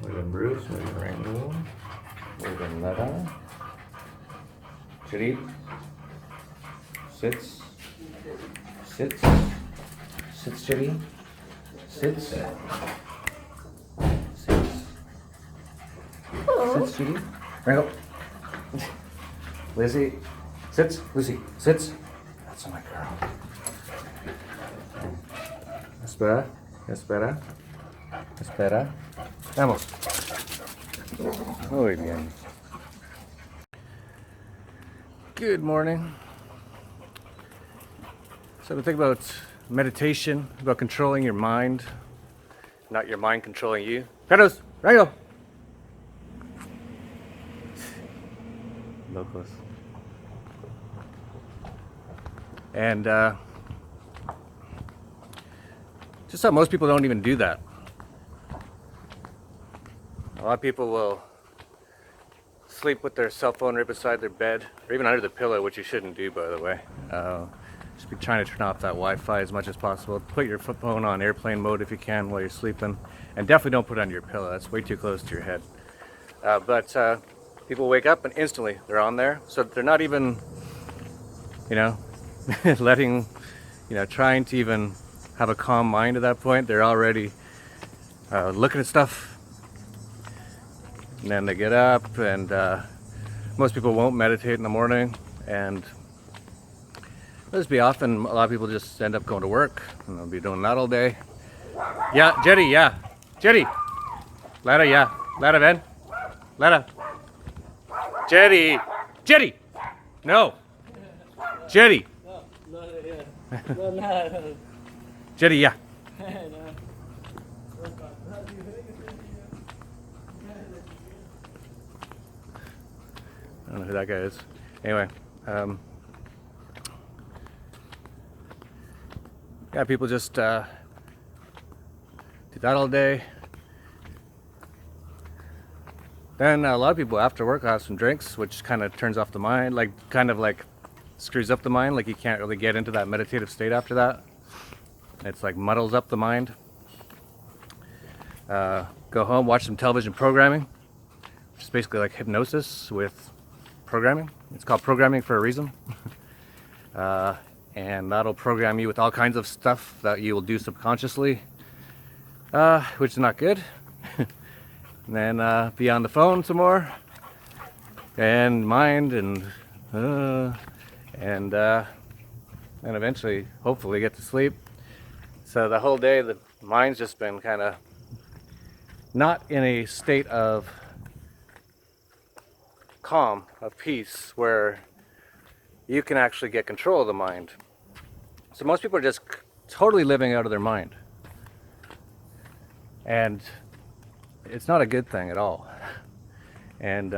William Bruce, William Rango, William Letta, Chirip, sits, sits, sits Chiri, sits, sits, sits Chiri, Rango, Lizzie, sits, Lucy, sits, that's my girl. Espera, espera, espera. Vamos. Muy bien. Good morning. So we think about meditation, about controlling your mind, not your mind controlling you. Perros, Rango. Locos. And just how most people don't even do that. A lot of people will sleep with their cell phone right beside their bed, or even under the pillow, which you shouldn't do, by the way. Just be trying to turn off that Wi-Fi as much as possible. Put your phone on airplane mode if you can while you're sleeping, and definitely don't put it under your pillow. That's way too close to your head. But people wake up and instantly they're on there, so they're not even, letting, trying to even have a calm mind at that point. They're already looking at stuff. And then they get up, and most people won't meditate in the morning, and there's be often a lot of people just end up going to work and they'll be doing that all day. Yeah, Jetty, yeah. Jetty. Lara, yeah. Lara, Ben. Lara. Jetty. Jetty. No. Jetty. Jetty, yeah. I don't know who that guy is. Anyway, yeah, people just do that all day. Then a lot of people after work have some drinks, which kind of turns off the mind, like screws up the mind. Like you can't really get into that meditative state after that. It's like muddles up the mind. Go home, watch some television programming, which is basically like hypnosis with programming. It's called programming for a reason. And that'll program you with all kinds of stuff that you will do subconsciously, which is not good. And then be on the phone some more, and mind, and eventually, hopefully, get to sleep. So the whole day, the mind's just been kind of not in a state of calm, of peace, where you can actually get control of the mind. So most people are just totally living out of their mind, and it's not a good thing at all. And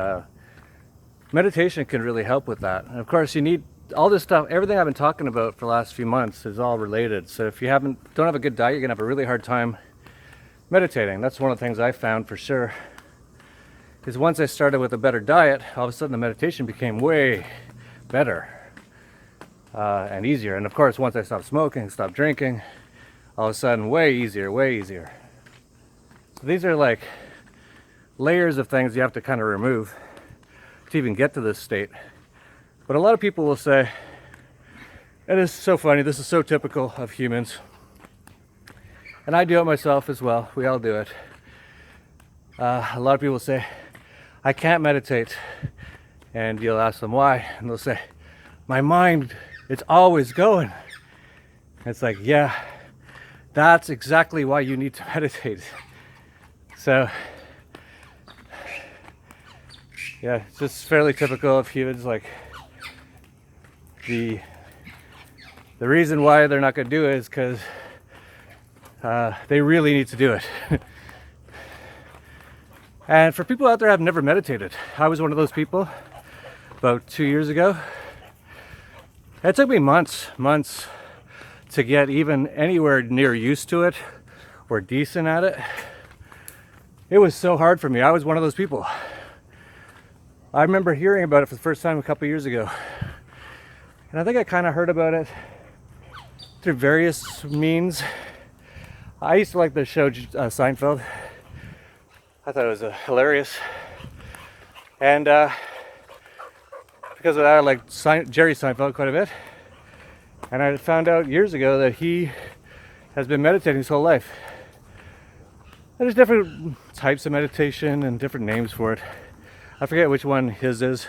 meditation can really help with that. And of course, you need all this stuff. Everything I've been talking about for the last few months is all related. So if you don't have a good diet, you're gonna have a really hard time meditating. That's one of the things I found for sure. Because once I started with a better diet, all of a sudden the meditation became way better and easier. And of course, once I stopped smoking, stopped drinking, all of a sudden way easier, way easier. So these are like layers of things you have to kind of remove to even get to this state. But a lot of people will say, it is so funny, this is so typical of humans. And I do it myself as well, we all do it. A lot of people say, I can't meditate. And you'll ask them why, and they'll say, my mind, it's always going. It's like, yeah, that's exactly why you need to meditate. So, yeah, it's just fairly typical of humans. Like, the reason why they're not going to do it is because they really need to do it. And for people out there who have never meditated, I was one of those people about 2 years ago. It took me months to get even anywhere near used to it or decent at it. It was so hard for me. I was one of those people. I remember hearing about it for the first time a couple years ago. And I think I kind of heard about it through various means. I used to like the show Seinfeld. I thought it was hilarious. And because of that, I like Jerry Seinfeld quite a bit. And I found out years ago that he has been meditating his whole life. And there's different types of meditation and different names for it. I forget which one his is.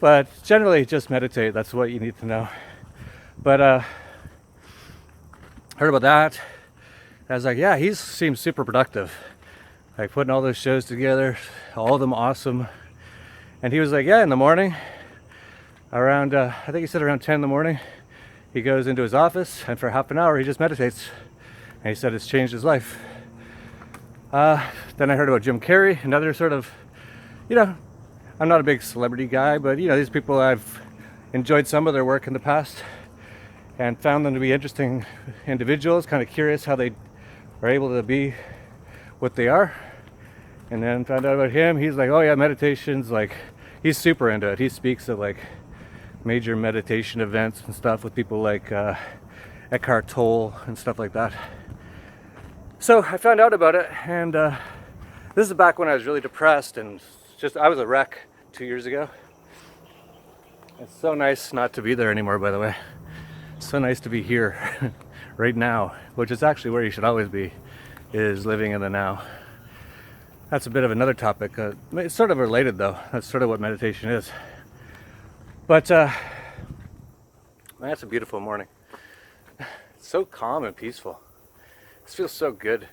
But generally, just meditate. That's what you need to know. But heard about that. I was like, yeah, he seems super productive. Like putting all those shows together, all of them awesome. And he was like, yeah, in the morning, around, I think he said around 10 in the morning, he goes into his office and for half an hour he just meditates. And he said it's changed his life. Then I heard about Jim Carrey, another sort of, I'm not a big celebrity guy, but these people, I've enjoyed some of their work in the past and found them to be interesting individuals, kind of curious how they are able to be what they are. And then found out about him. He's like, oh yeah, meditation's like, he's super into it. He speaks at like major meditation events and stuff with people like Eckhart Tolle and stuff like that. So I found out about it, and this is back when I was really depressed and I was a wreck 2 years ago. It's so nice not to be there anymore, by the way. It's so nice to be here right now, which is actually where you should always be, is living in the now. That's a bit of another topic. It's sort of related though. That's sort of what meditation is. But that's a beautiful morning. It's so calm and peaceful. This feels so good.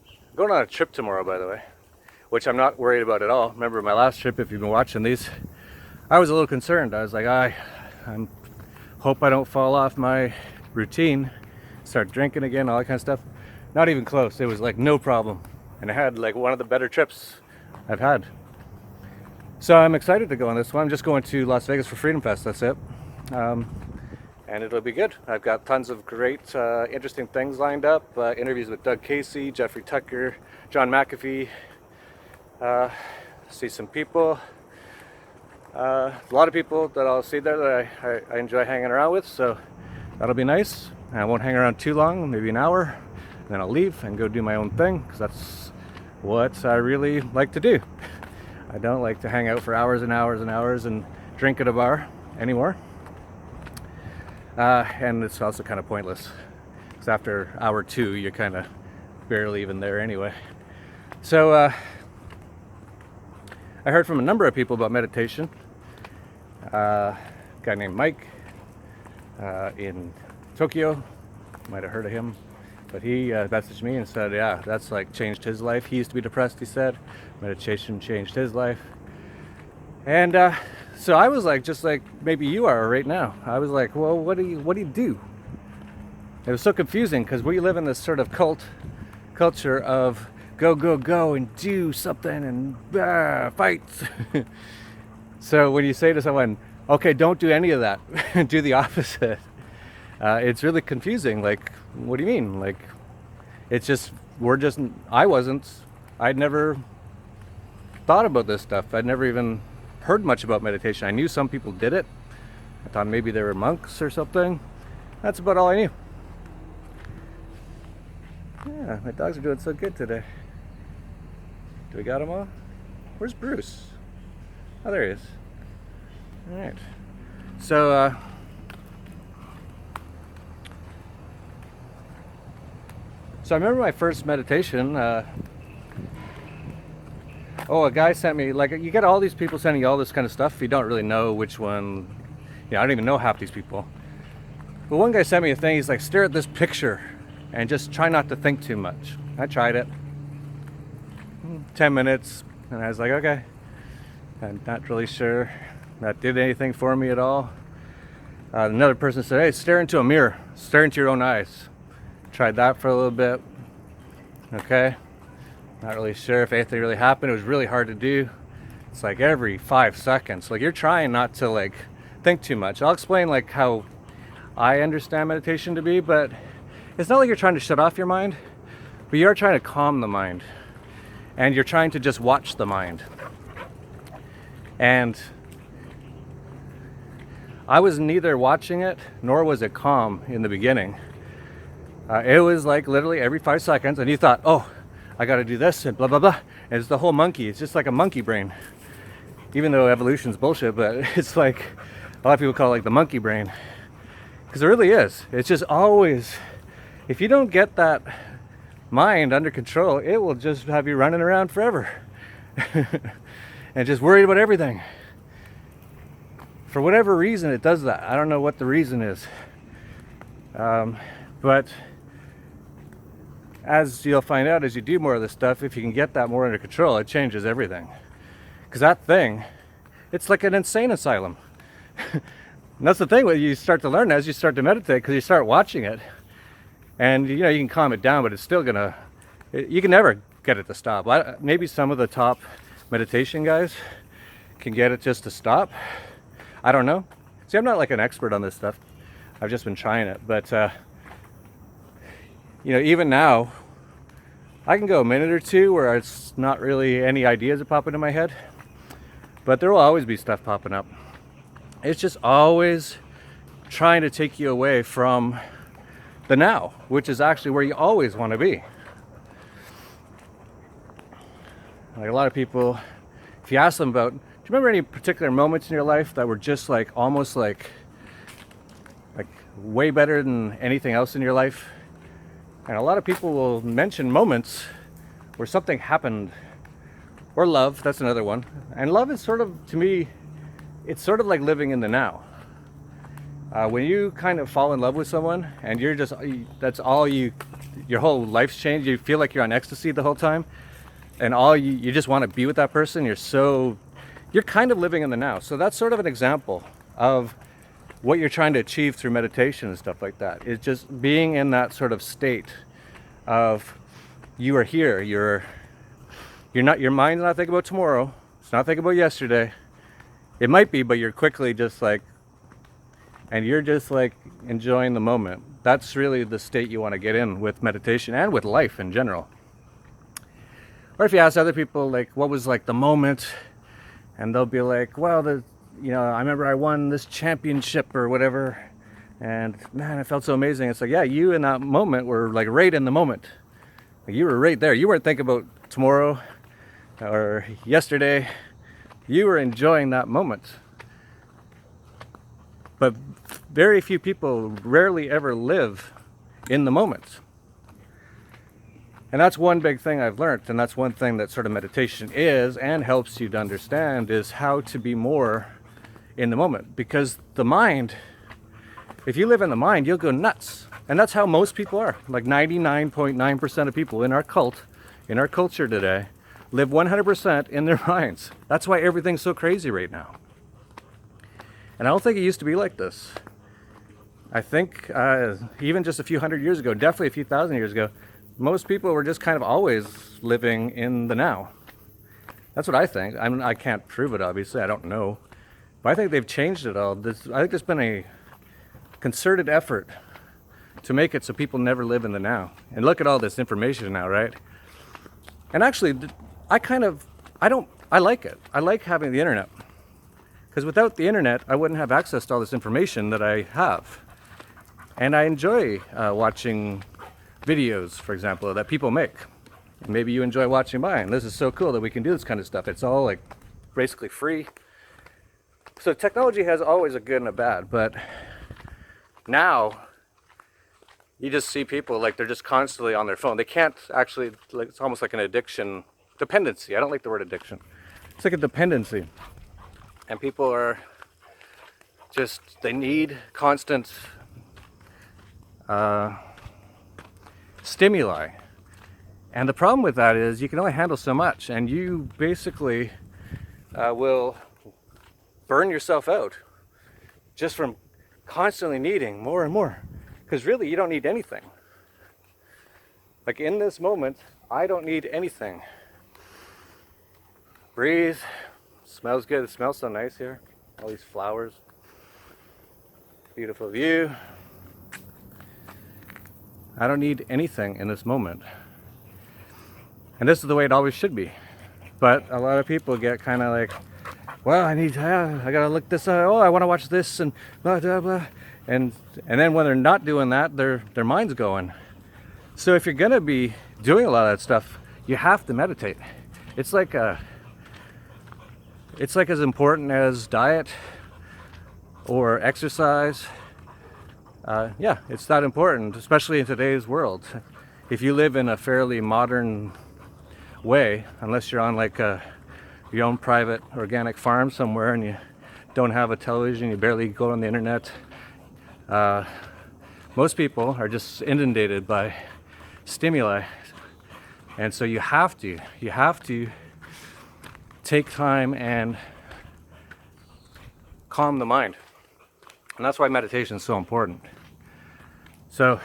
I'm going on a trip tomorrow, by the way, which I'm not worried about at all. Remember my last trip, if you've been watching these, I was a little concerned. I was like, I hope I don't fall off my routine, start drinking again, all that kind of stuff. Not even close. It was like no problem. And I had like one of the better trips I've had. So I'm excited to go on this one. I'm just going to Las Vegas for Freedom Fest, that's it. And it'll be good. I've got tons of great, interesting things lined up. Interviews with Doug Casey, Jeffrey Tucker, John McAfee. See some people. A lot of people that I'll see there that I enjoy hanging around with. So that'll be nice. And I won't hang around too long, maybe an hour. And then I'll leave and go do my own thing, because that's what I really like to do. I don't like to hang out for hours and hours and hours and drink at a bar anymore. And it's also kind of pointless, because after hour 2 you're kind of barely even there anyway. So I heard from a number of people about meditation. A guy named Mike in Tokyo, might have heard of him. But he messaged me and said, yeah, that's like changed his life. He used to be depressed, he said. Meditation changed his life. And so I was like, just like maybe you are right now. I was like, well, what do you do? It was so confusing, because we live in this sort of culture of go and do something and fight. So when you say to someone, okay, don't do any of that, do the opposite. It's really confusing. Like, what do you mean? Like, it's just, I'd never thought about this stuff. I'd never even heard much about meditation. I knew some people did it. I thought maybe they were monks or something. That's about all I knew. Yeah, my dogs are doing so good today. Do we got them all? Where's Bruce? Oh, there he is. All right. So, So I remember my first meditation. A guy sent me, like, you get all these people sending you all this kind of stuff. You don't really know which one. I don't even know half these people. But one guy sent me a thing. He's like, stare at this picture and just try not to think too much. I tried it. 10 minutes, and I was like, okay. I'm not really sure that did anything for me at all. Another person said, hey, stare into a mirror. Stare into your own eyes. Tried that for a little bit. Okay. Not really sure if anything really happened. It was really hard to do. It's like every 5 seconds. Like, you're trying not to like think too much. I'll explain like how I understand meditation to be, but it's not like you're trying to shut off your mind, but you are trying to calm the mind. And you're trying to just watch the mind. And I was neither watching it nor was it calm in the beginning. It was like literally every 5 seconds, and you thought, oh, I got to do this and blah blah blah. And it's the whole monkey. It's just like a monkey brain. Even though evolution's bullshit, but it's like a lot of people call it like the monkey brain, because it really is. It's just always, if you don't get that mind under control, it will just have you running around forever and just worried about everything. For whatever reason, it does that. I don't know what the reason is, but as you'll find out as you do more of this stuff, if you can get that more under control, it changes everything. Because that thing, it's like an insane asylum. And that's the thing when you start to learn as you start to meditate, because you start watching it, and you know you can calm it down, but it's still gonna, you can never get it to stop. Maybe some of the top meditation guys can get it just to stop. I don't know. See, I'm not like an expert on this stuff. I've just been trying it, but you know, even now, I can go a minute or two where it's not really any ideas that pop into my head, but there will always be stuff popping up. It's just always trying to take you away from the now, which is actually where you always want to be. Like a lot of people, if you ask them about, do you remember any particular moments in your life that were just like almost like way better than anything else in your life? And a lot of people will mention moments where something happened, or love, that's another one. And love is sort of, to me, it's sort of like living in the now. When you kind of fall in love with someone and you're just, that's all you, your whole life's changed, you feel like you're on ecstasy the whole time, and all you just want to be with that person, you're kind of living in the now. So that's sort of an example of what you're trying to achieve through meditation and stuff like that. It's just being in that sort of state of you are here. You're not, your mind's not thinking about tomorrow. It's not thinking about yesterday. It might be, but you're quickly just like, and you're just like enjoying the moment. That's really the state you want to get in with meditation and with life in general. Or if you ask other people, like, what was like the moment, and they'll be like, well, you know, I remember I won this championship or whatever, and man, it felt so amazing. It's like, yeah, you in that moment were like right in the moment. Like, you were right there. You weren't thinking about tomorrow or yesterday. You were enjoying that moment. But very few people rarely ever live in the moment. And that's one big thing I've learned, and that's one thing that sort of meditation is and helps you to understand, is how to be more in the moment. Because the mind, if you live in the mind, you'll go nuts. And that's how most people are. Like 99.9% of people in our culture today, live 100% in their minds. That's why everything's so crazy right now. And I don't think it used to be like this. I think even just a few hundred years ago, definitely a few thousand years ago, most people were just kind of always living in the now. That's what I think. I mean, I can't prove it, obviously. I don't know. But I think they've changed it all. I think there's been a concerted effort to make it so people never live in the now. And look at all this information now, right? And actually, I like it. I like having the internet. Because without the internet, I wouldn't have access to all this information that I have. And I enjoy watching videos, for example, that people make. And maybe you enjoy watching mine. This is so cool that we can do this kind of stuff. It's all like basically free. So technology has always a good and a bad, but now you just see people like they're just constantly on their phone. They can't actually, like, it's almost like an addiction, dependency. I don't like the word addiction. It's like a dependency. And people are just, they need constant stimuli. And the problem with that is you can only handle so much, and you basically will burn yourself out just from constantly needing more and more. Because really, you don't need anything. Like in this moment, I don't need anything. Breathe. Smells good. It smells so nice here. All these flowers. Beautiful view. I don't need anything in this moment. And this is the way it always should be. But a lot of people get kind of like, well, I gotta look this up. Oh, I want to watch this and blah, blah, blah. And then when they're not doing that, their mind's going. So if you're gonna be doing a lot of that stuff, You have to meditate. It's like as important as diet or exercise. Yeah, it's that important, especially in today's world. If you live in a fairly modern way, unless you're on like your own private organic farm somewhere and you don't have a television, you barely go on the internet. Most people are just inundated by stimuli, and so you have to take time and calm the mind, and that's why meditation is so important. So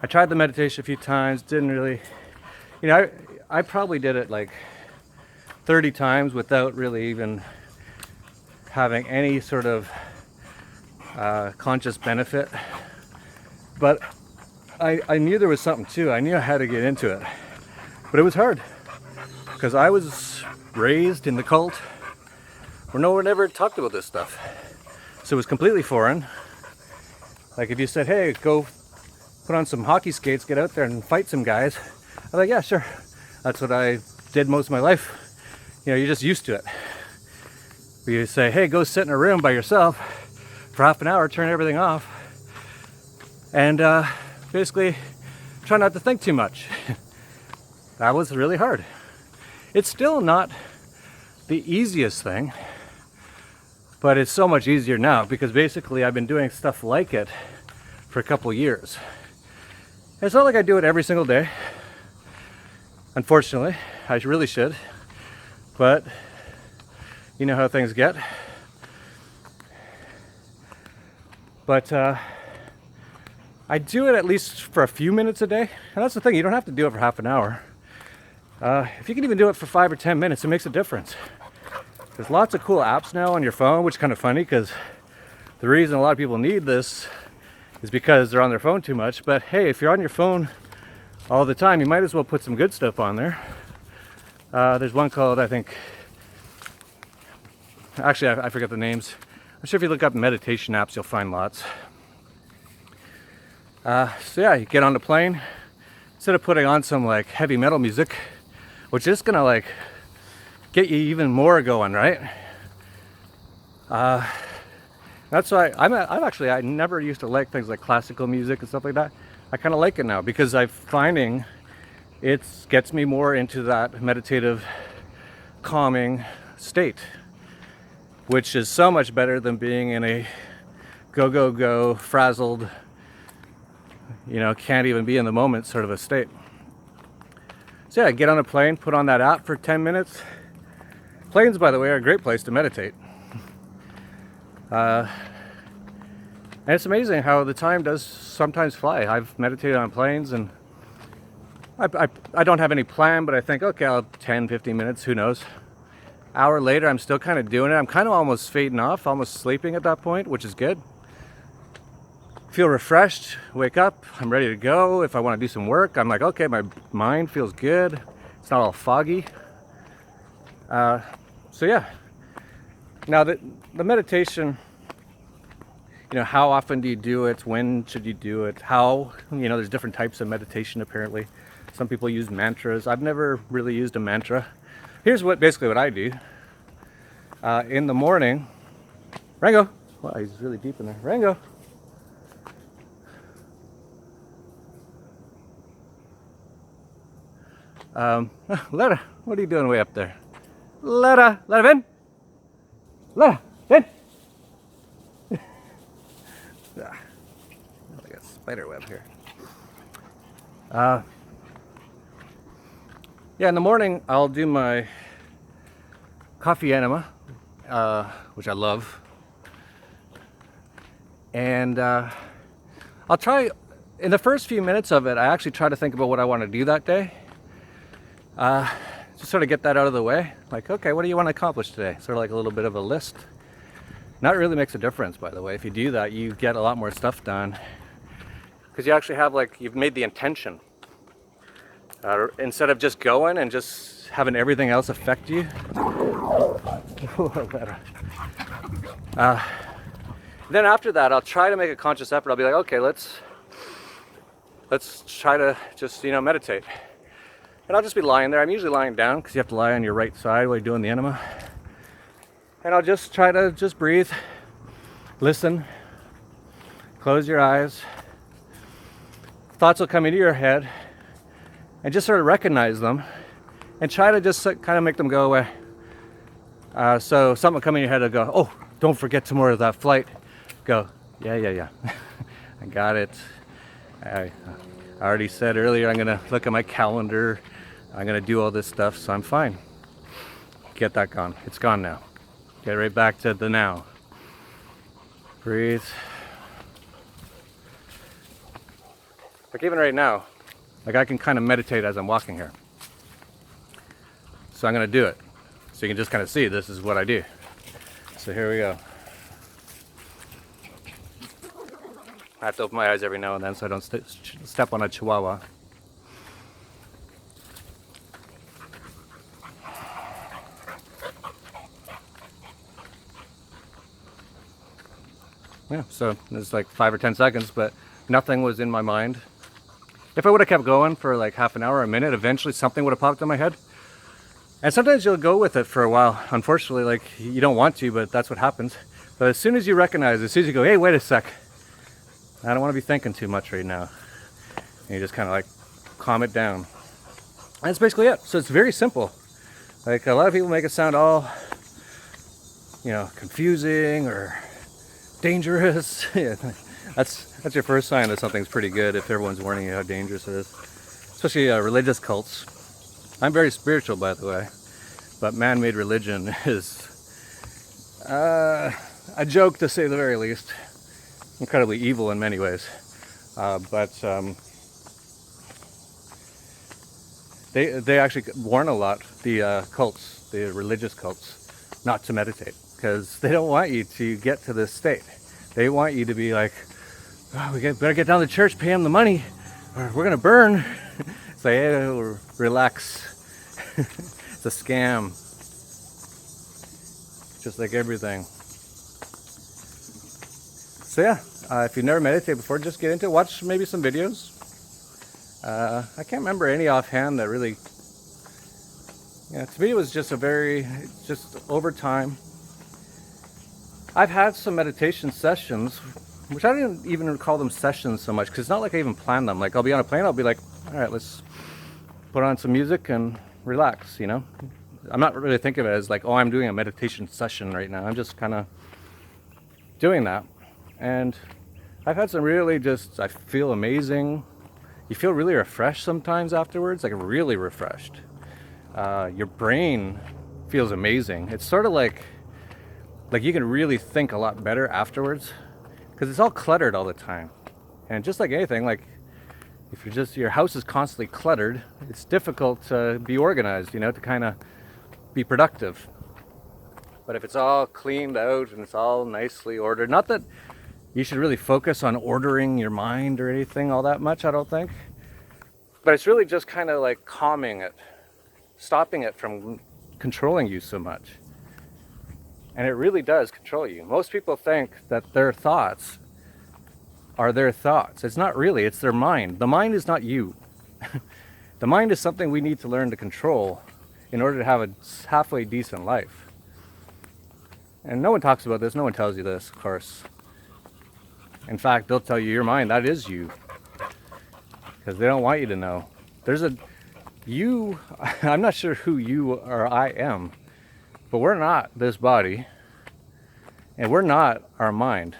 I tried the meditation a few times, didn't really, I probably did it like 30 times without really even having any sort of conscious benefit. But I knew there was something too. I knew I had to get into it. But it was hard because I was raised in the cult where no one ever talked about this stuff. So it was completely foreign. Like if you said, hey, go put on some hockey skates, get out there and fight some guys, I was like, yeah, sure. That's what I did most of my life. You're just used to it. You say, hey, go sit in a room by yourself for half an hour, turn everything off, and basically try not to think too much. That was really hard. It's still not the easiest thing, but it's so much easier now because basically I've been doing stuff like it for a couple years. It's not like I do it every single day. Unfortunately, I really should, but you know how things get. But I do it at least for a few minutes a day, and that's the thing, you don't have to do it for half an hour. If you can even do it for 5 or 10 minutes, it makes a difference. There's lots of cool apps now on your phone, which is kind of funny because the reason a lot of people need this is because they're on their phone too much. But hey, if you're on your phone all the time, you might as well put some good stuff on there. There's one called, I think, actually I forget the names. I'm sure if you look up meditation apps, you'll find lots. So yeah, you get on the plane, instead of putting on some like heavy metal music, which is gonna like get you even more going, right? That's why I never used to like things like classical music and stuff like that. I kind of like it now because I'm finding it gets me more into that meditative, calming state, which is so much better than being in a go, frazzled, can't even be in the moment sort of a state. So yeah, get on a plane, put on that app for 10 minutes. Planes, by the way, are a great place to meditate. And it's amazing how the time does sometimes fly. I've meditated on planes and I don't have any plan, but I think, okay, I'll 10, 15 minutes, who knows. Hour later, I'm still kind of doing it. I'm kind of almost fading off, almost sleeping at that point, which is good. Feel refreshed, wake up, I'm ready to go. If I want to do some work, I'm like, okay, my mind feels good. It's not all foggy. So yeah. Now the meditation, how often do you do it? When should you do it? How, there's different types of meditation apparently. Some people use mantras. I've never really used a mantra. Here's basically what I do. In the morning, Rango. Wow, he's really deep in there. Rango. Letta, what are you doing way up there? Letta, in. Letta, in. I got a spider web here. Yeah, in the morning I'll do my coffee enema, which I love, and I'll try. In the first few minutes of it, I actually try to think about what I want to do that day. Just sort of get that out of the way. Like, okay, what do you want to accomplish today? Sort of like a little bit of a list. And that really makes a difference, by the way. If you do that, you get a lot more stuff done. Because you actually have you've made the intention. Instead of just going and just having everything else affect you. Then after that, I'll try to make a conscious effort. I'll be like, okay, let's try to just, meditate. And I'll just be lying there. I'm usually lying down because you have to lie on your right side while you're doing the enema. And I'll just try to just breathe, listen, close your eyes. Thoughts will come into your head and just sort of recognize them and try to just kind of make them go away. So something will come in your head and go, oh, don't forget tomorrow that flight. Go, yeah. I got it. I already said earlier I'm gonna look at my calendar. I'm gonna do all this stuff, so I'm fine. Get that gone. It's gone now. Get right back to the now. Breathe. Like even right now, like I can kind of meditate as I'm walking here. So I'm gonna do it. So you can just kind of see this is what I do. So here we go. I have to open my eyes every now and then so I don't step on a chihuahua. Yeah, so it's like 5 or 10 seconds, but nothing was in my mind. If I would have kept going for like half an hour or a minute, eventually something would have popped in my head. And sometimes you'll go with it for a while. Unfortunately, like you don't want to, but that's what happens. But as soon as you recognize, as soon as you go, hey, wait a sec, I don't want to be thinking too much right now. And you just kind of like calm it down. And that's basically it. So it's very simple. Like a lot of people make it sound all, confusing or dangerous. Yeah, that's your first sign that something's pretty good if everyone's warning you how dangerous it is. Especially religious cults. I'm very spiritual, by the way, but man-made religion is a joke to say the very least. Incredibly evil in many ways, but they actually warn a lot, the cults, the religious cults, not to meditate because they don't want you to get to this state. They want you to be like, oh, better get down to church, pay them the money, or we're gonna burn. It's like, hey, relax. It's a scam, just like everything. So yeah, if you've never meditated before, just get into it. Watch maybe some videos. I can't remember any offhand that really, to me it was just just over time. I've had some meditation sessions, which I didn't even call them sessions so much, because it's not like I even planned them. Like I'll be on a plane, I'll be like, all right, let's put on some music and relax, I'm not really thinking of it as like, oh, I'm doing a meditation session right now. I'm just kind of doing that. And I've had some really I feel amazing. You feel really refreshed sometimes afterwards, like really refreshed. Your brain feels amazing. It's sort of like you can really think a lot better afterwards because it's all cluttered all the time. And just like anything, like if your house is constantly cluttered, it's difficult to be organized, to kind of be productive. But if it's all cleaned out and it's all nicely ordered, not that you should really focus on ordering your mind or anything all that much, I don't think. But it's really just kind of like calming it, stopping it from controlling you so much. And it really does control you. Most people think that their thoughts are their thoughts. It's not really, it's their mind. The mind is not you. The mind is something we need to learn to control in order to have a halfway decent life. And no one talks about this, no one tells you this, of course. In fact, they'll tell you your mind, that is you. Because they don't want you to know. I'm not sure who you or I am, but we're not this body, and we're not our mind.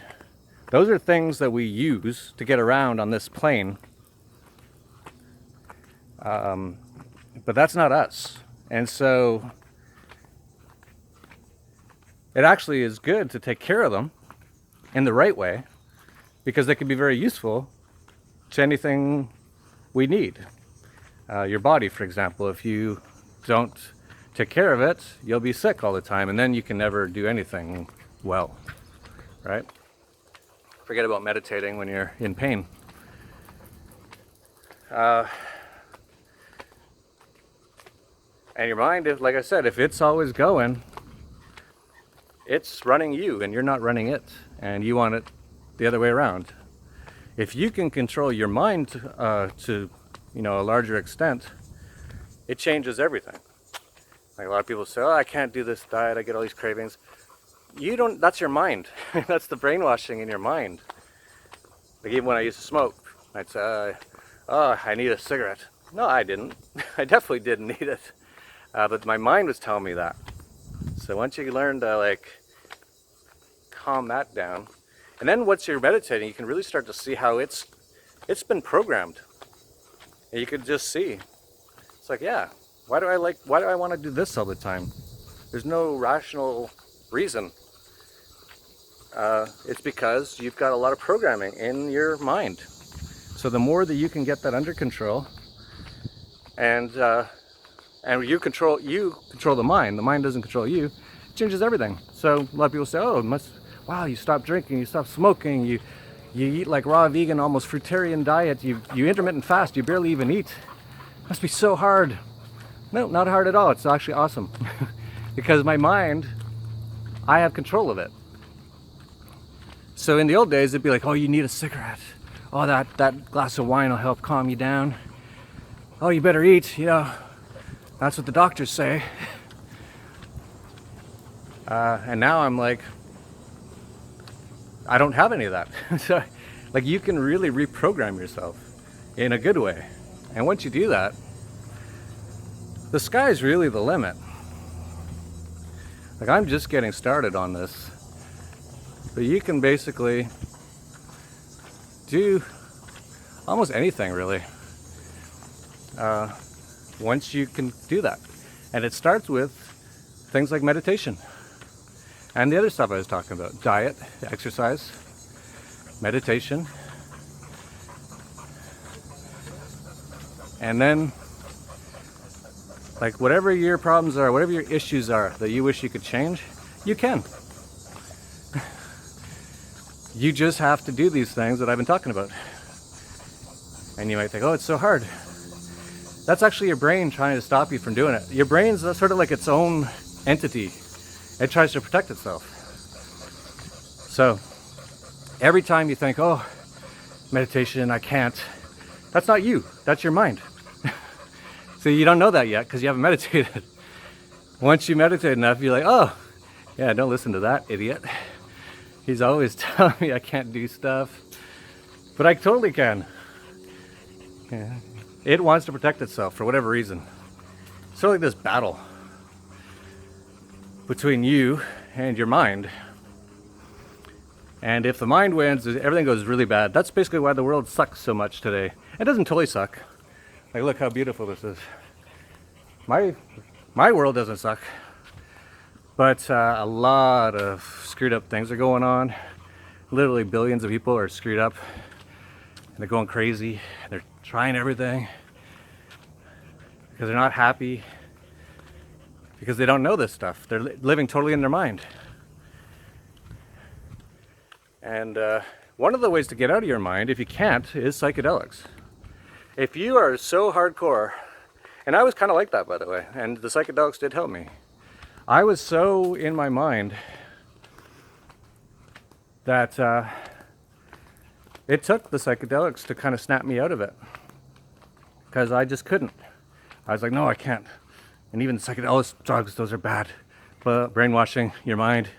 Those are things that we use to get around on this plane, but that's not us. And so it actually is good to take care of them in the right way, because they can be very useful to anything we need. Your body, for example, if you don't take care of it, you'll be sick all the time, and then you can never do anything well, right? Forget about meditating when you're in pain. And your mind, like I said, if it's always going, it's running you and you're not running it, and you want it the other way around. If you can control your mind to a larger extent, it changes everything. Like a lot of people say, oh, I can't do this diet, I get all these cravings. You don't, that's your mind. That's the brainwashing in your mind. Like even when I used to smoke, I'd say, oh, I need a cigarette. No, I didn't. I definitely didn't need it. But my mind was telling me that. So once you learn to like calm that down, and then once you're meditating, you can really start to see how it's been programmed. And you could just see. It's like, yeah, why do I want to do this all the time? There's no rational reason. It's because you've got a lot of programming in your mind. So the more that you can get that under control, and you control the mind doesn't control you, it changes everything. So a lot of people say, oh, wow, you stop drinking, you stop smoking, you eat like raw vegan, almost fruitarian diet, you intermittent fast, you barely even eat. It must be so hard. No, not hard at all. It's actually awesome. Because my mind, I have control of it. So in the old days, it'd be like, oh, you need a cigarette. Oh, that glass of wine will help calm you down. Oh, you better eat, that's what the doctors say. And now I'm like, I don't have any of that. So, like, you can really reprogram yourself in a good way. And once you do that, the sky's really the limit. Like, I'm just getting started on this. But you can basically do almost anything, really, once you can do that. And it starts with things like meditation and the other stuff I was talking about: diet, exercise, meditation, and then like whatever your problems are, whatever your issues are that you wish you could change, you can. You just have to do these things that I've been talking about. And you might think, oh, it's so hard. That's actually your brain trying to stop you from doing it. Your brain's sort of like its own entity. It tries to protect itself. So every time you think, oh, meditation, I can't, that's not you, that's your mind. So you don't know that yet because you haven't meditated. Once you meditate enough, you're like, oh, yeah, don't listen to that idiot. He's always telling me I can't do stuff, but I totally can. Yeah. It wants to protect itself for whatever reason. It's sort of like this battle between you and your mind. And if the mind wins, everything goes really bad. That's basically why the world sucks so much today. It doesn't totally suck. Like, look how beautiful this is. My world doesn't suck. But a lot of screwed up things are going on. Literally billions of people are screwed up. And they're going crazy. They're trying everything. Because they're not happy. Because they don't know this stuff. They're living totally in their mind. And one of the ways to get out of your mind, if you can't, is psychedelics. If you are so hardcore, and I was kind of like that, by the way, and the psychedelics did help me. I was so in my mind that it took the psychedelics to kind of snap me out of it. Because I just couldn't. I was like, no, I can't. And even psychedelic drugs, those are bad. But brainwashing your mind,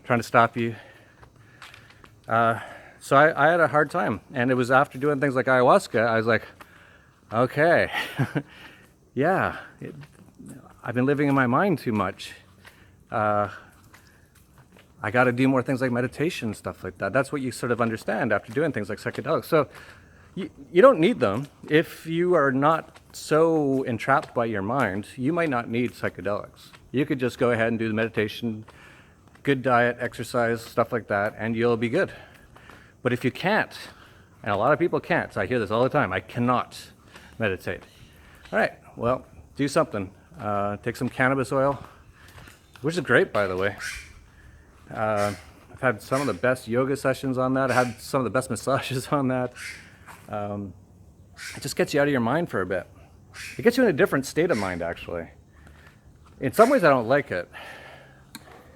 trying to stop you. So I had a hard time. And it was after doing things like ayahuasca, I was like, okay, yeah, I've been living in my mind too much. I got to do more things like meditation and stuff like that. That's what you sort of understand after doing things like psychedelics. So you don't need them. If you are not so entrapped by your mind, you might not need psychedelics. You could just go ahead and do the meditation, good diet, exercise, stuff like that, and you'll be good. But if you can't, and a lot of people can't, so I hear this all the time, I cannot meditate. All right, well, do something. Take some cannabis oil, which is great, by the way. I've had some of the best yoga sessions on that. I had some of the best massages on that. It just gets you out of your mind for a bit. It gets you in a different state of mind, actually. In some ways, I don't like it,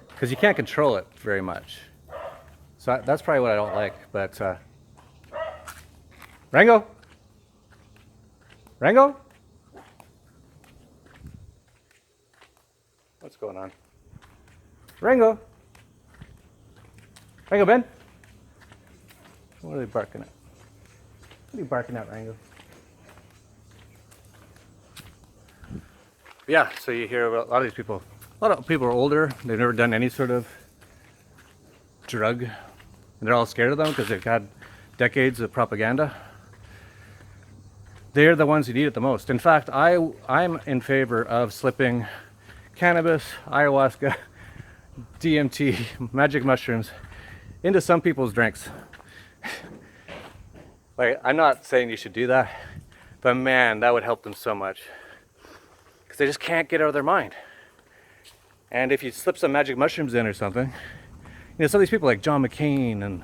because you can't control it very much. So that's probably what I don't like, but... Rango? Rango? What's going on? Rango! Rango, Ben? What are they barking at? What are you barking at, Rango? Yeah, so you hear about a lot of these people. A lot of people are older. They've never done any sort of drug. And they're all scared of them because they've had decades of propaganda. They're the ones who need it the most. In fact, I'm in favor of slipping cannabis, ayahuasca, DMT, magic mushrooms into some people's drinks. Like, I'm not saying you should do that, but man, that would help them so much. Because they just can't get out of their mind. And if you slip some magic mushrooms in or something, you know, some of these people like John McCain and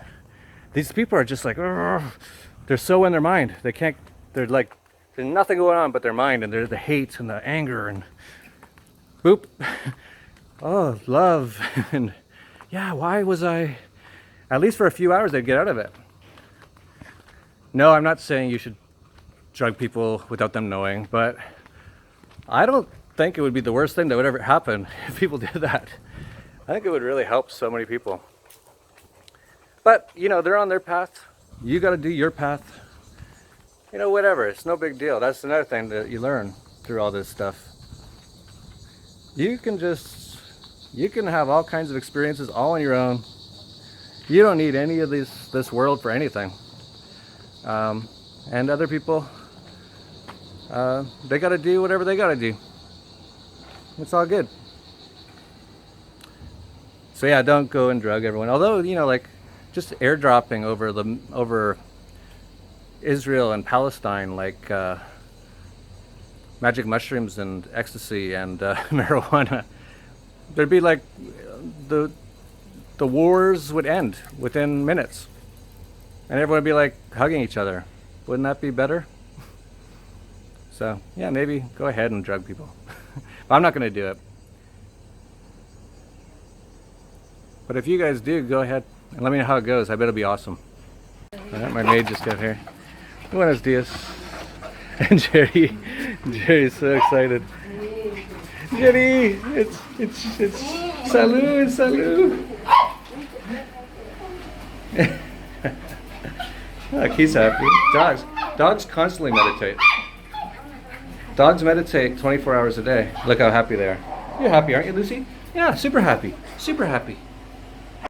these people are just like, they're so in their mind. They can't, they're like, there's nothing going on but their mind, and there's the hate and the anger and boop. Oh, love. And yeah, why was I, at least for a few hours they'd get out of it. No, I'm not saying you should drug people without them knowing, but I don't think it would be the worst thing that would ever happen if people did that. I think it would really help so many people. But, you know, they're on their path. You got to do your path. You know, whatever. It's no big deal. That's another thing that you learn through all this stuff. You can have all kinds of experiences all on your own. You don't need any of this world for anything. And other people, they got to do whatever they got to do. It's all good. So yeah, don't go and drug everyone. Although, you know, like just airdropping over Israel and Palestine, like magic mushrooms and ecstasy and marijuana, there'd be like the wars would end within minutes, and everyone would be like hugging each other. Wouldn't that be better? So yeah, maybe go ahead and drug people. But I'm not going to do it. But if you guys do, go ahead and let me know how it goes. I bet it'll be awesome. All right, my maid just got here. Buenos dias. And Jerry's so excited. Jerry, it's salud. Look, he's happy. Dogs constantly meditate. Dogs meditate 24 hours a day. Look how happy they are. You're happy, aren't you, Lucy? Yeah, super happy. Super happy.